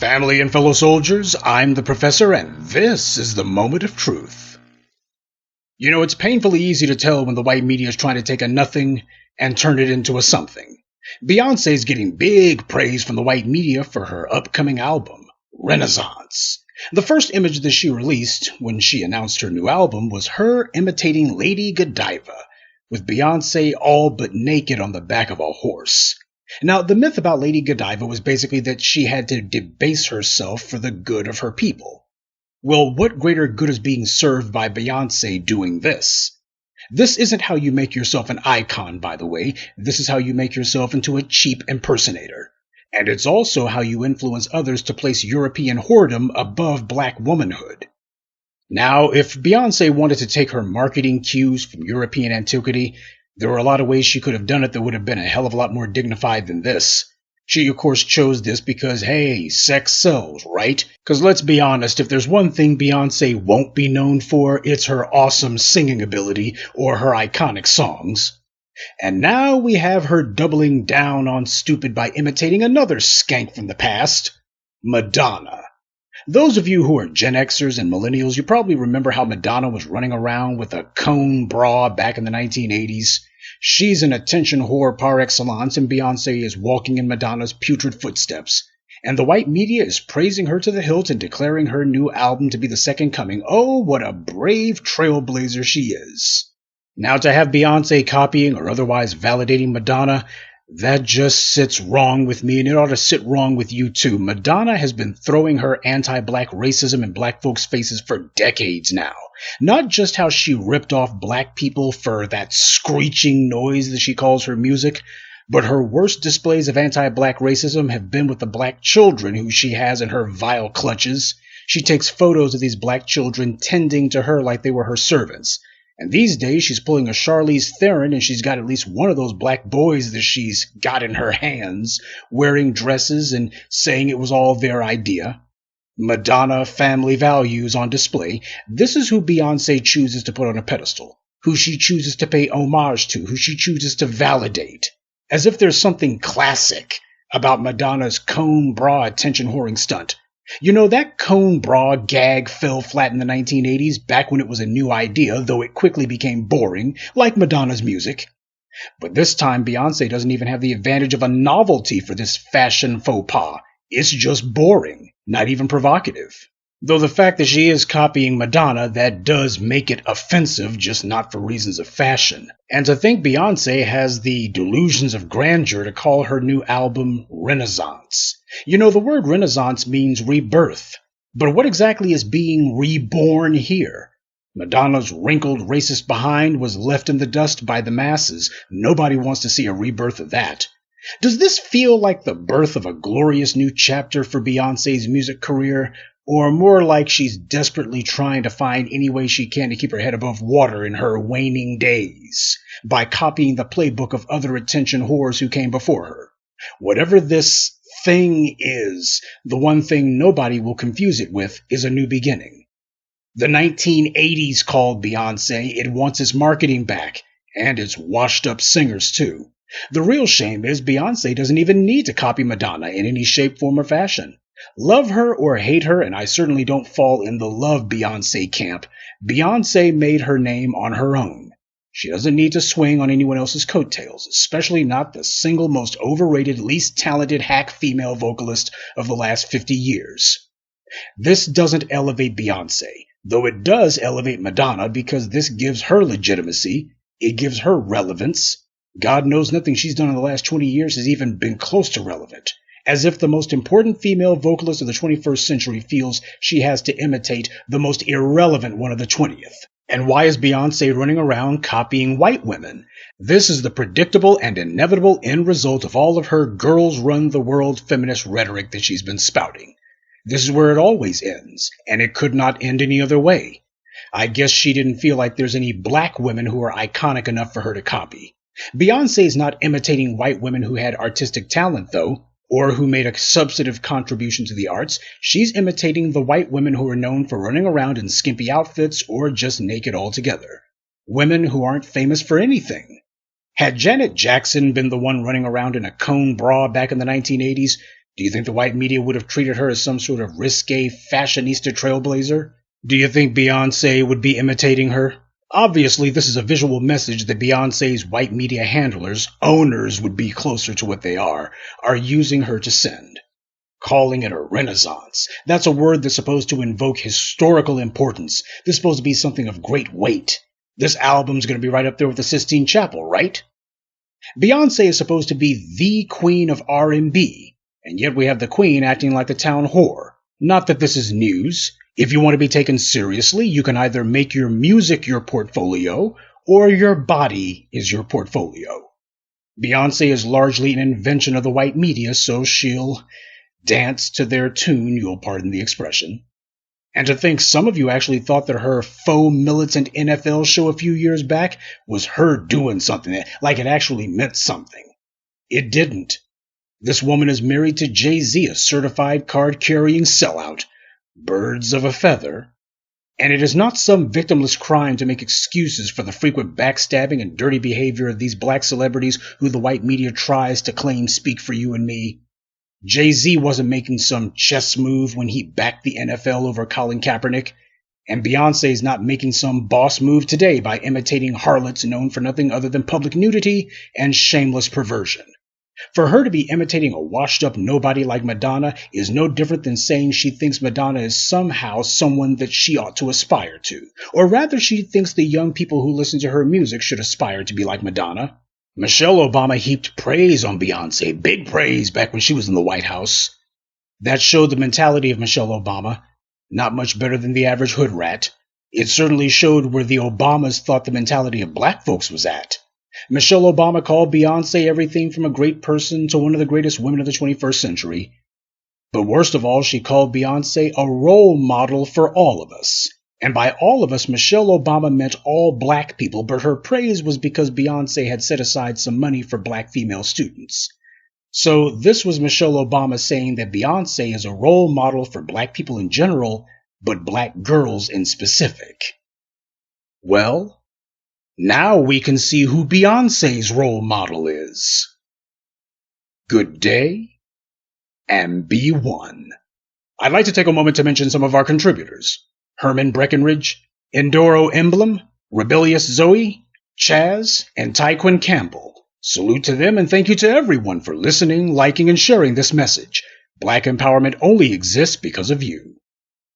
Family and fellow soldiers, I'm the Professor, and this is the Moment of Truth. You know, it's painfully easy to tell when the white media is trying to take a nothing and turn it into a something. Beyoncé's getting big praise from the white media for her upcoming album, Renaissance. The first image that she released when she announced her new album was her imitating Lady Godiva, with Beyoncé all but naked on the back of a horse. Now, the myth about Lady Godiva was basically that she had to debase herself for the good of her people. Well, what greater good is being served by Beyoncé doing this? This isn't how you make yourself an icon, by the way. This is how you make yourself into a cheap impersonator. And it's also how you influence others to place European whoredom above black womanhood. Now, if Beyoncé wanted to take her marketing cues from European antiquity, there were a lot of ways she could have done it that would have been a hell of a lot more dignified than this. She, of course, chose this because, hey, sex sells, right? Because let's be honest, if there's one thing Beyoncé won't be known for, it's her awesome singing ability or her iconic songs. And now we have her doubling down on stupid by imitating another skank from the past, Madonna. Those of you who are Gen Xers and Millennials, you probably remember how Madonna was running around with a cone bra back in the 1980s. She's an attention whore par excellence, and Beyoncé is walking in Madonna's putrid footsteps. And the white media is praising her to the hilt and declaring her new album to be the second coming. Oh, what a brave trailblazer she is. Now, to have Beyoncé copying or otherwise validating Madonna, that just sits wrong with me, and it ought to sit wrong with you too. Madonna has been throwing her anti-black racism in black folks' faces for decades now. Not just how she ripped off black people for that screeching noise that she calls her music, but her worst displays of anti-black racism have been with the black children who she has in her vile clutches. She takes photos of these black children tending to her like they were her servants. And these days, she's pulling a Charlize Theron, and she's got at least one of those black boys that she's got in her hands, wearing dresses and saying it was all their idea. Madonna family values on display. This is who Beyoncé chooses to put on a pedestal, who she chooses to pay homage to, who she chooses to validate. As if there's something classic about Madonna's cone bra attention whoring stunt. You know, that cone bra gag fell flat in the 1980s, back when it was a new idea, though it quickly became boring, like Madonna's music. But this time, Beyoncé doesn't even have the advantage of a novelty for this fashion faux pas. It's just boring, not even provocative. Though the fact that she is copying Madonna, that does make it offensive, just not for reasons of fashion. And to think Beyoncé has the delusions of grandeur to call her new album Renaissance. You know, the word Renaissance means rebirth. But what exactly is being reborn here? Madonna's wrinkled racist behind was left in the dust by the masses. Nobody wants to see a rebirth of that. Does this feel like the birth of a glorious new chapter for Beyoncé's music career? Or more like she's desperately trying to find any way she can to keep her head above water in her waning days, by copying the playbook of other attention whores who came before her? Whatever this thing is, the one thing nobody will confuse it with is a new beginning. The 1980s called Beyoncé. It wants its marketing back, and its washed-up singers too. The real shame is Beyoncé doesn't even need to copy Madonna in any shape, form, or fashion. Love her or hate her, and I certainly don't fall in the love Beyoncé camp, Beyoncé made her name on her own. She doesn't need to swing on anyone else's coattails, especially not the single most overrated, least talented hack female vocalist of the last 50 years. This doesn't elevate Beyoncé, though it does elevate Madonna because this gives her legitimacy, it gives her relevance. God knows nothing she's done in the last 20 years has even been close to relevant. As if the most important female vocalist of the 21st century feels she has to imitate the most irrelevant one of the 20th. And why is Beyoncé running around copying white women? This is the predictable and inevitable end result of all of her girls run the world feminist rhetoric that she's been spouting. This is where it always ends, and it could not end any other way. I guess she didn't feel like there's any black women who are iconic enough for her to copy. Beyoncé's not imitating white women who had artistic talent, though, or who made a substantive contribution to the arts. She's imitating the white women who are known for running around in skimpy outfits or just naked altogether. Women who aren't famous for anything. Had Janet Jackson been the one running around in a cone bra back in the 1980s, Do you think the white media would have treated her as some sort of risque fashionista trailblazer? Do you think Beyoncé would be imitating her? Obviously, this is a visual message that Beyoncé's white media handlers, owners would be closer to what they are using her to send. Calling it a renaissance. That's a word that's supposed to invoke historical importance. This is supposed to be something of great weight. This album's going to be right up there with the Sistine Chapel, right? Beyoncé is supposed to be the queen of R&B, and yet we have the queen acting like the town whore. Not that this is news. If you want to be taken seriously, you can either make your music your portfolio, or your body is your portfolio. Beyoncé is largely an invention of the white media, so she'll dance to their tune, you'll pardon the expression. And to think some of you actually thought that her faux militant NFL show a few years back was her doing something, like it actually meant something. It didn't. This woman is married to Jay-Z, a certified card-carrying sellout. Birds of a feather. And it is not some victimless crime to make excuses for the frequent backstabbing and dirty behavior of these black celebrities who the white media tries to claim speak for you and me. Jay-Z wasn't making some chess move when he backed the NFL over Colin Kaepernick, and Beyoncé's not making some boss move today by imitating harlots known for nothing other than public nudity and shameless perversion. For her to be imitating a washed-up nobody like Madonna is no different than saying she thinks Madonna is somehow someone that she ought to aspire to, or rather she thinks the young people who listen to her music should aspire to be like Madonna. Michelle Obama heaped praise on Beyoncé, big praise back when she was in the White House. That showed the mentality of Michelle Obama, not much better than the average hood rat. It certainly showed where the Obamas thought the mentality of black folks was at. Michelle Obama called Beyoncé everything from a great person to one of the greatest women of the 21st century. But worst of all, she called Beyoncé a role model for all of us. And by all of us, Michelle Obama meant all black people, but her praise was because Beyoncé had set aside some money for black female students. So this was Michelle Obama saying that Beyoncé is a role model for black people in general, but black girls in specific. Well, now we can see who Beyoncé's role model is. Good day, and be one. I'd like to take a moment to mention some of our contributors. Herman Breckenridge, Endoro Emblem, Rebellious Zoe, Chaz, and Tyquin Campbell. Salute to them and thank you to everyone for listening, liking, and sharing this message. Black empowerment only exists because of you.